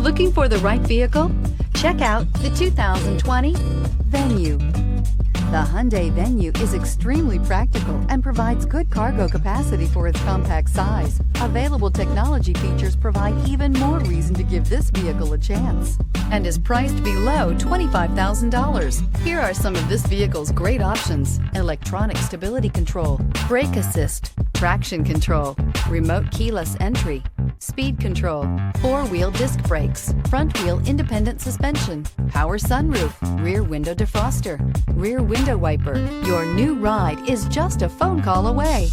Looking for the right vehicle? Check out the 2020 Venue. The Hyundai Venue is extremely practical and provides good cargo capacity for its compact size. Available technology features provide even more reason to give this vehicle a chance, and is priced below $25,000. Here are some of this vehicle's great options: electronic stability control, brake assist, traction control, remote keyless entry, speed control, four-wheel disc brakes, front-wheel independent suspension, power sunroof, rear window defroster, rear window wiper. Your new ride is just a phone call away.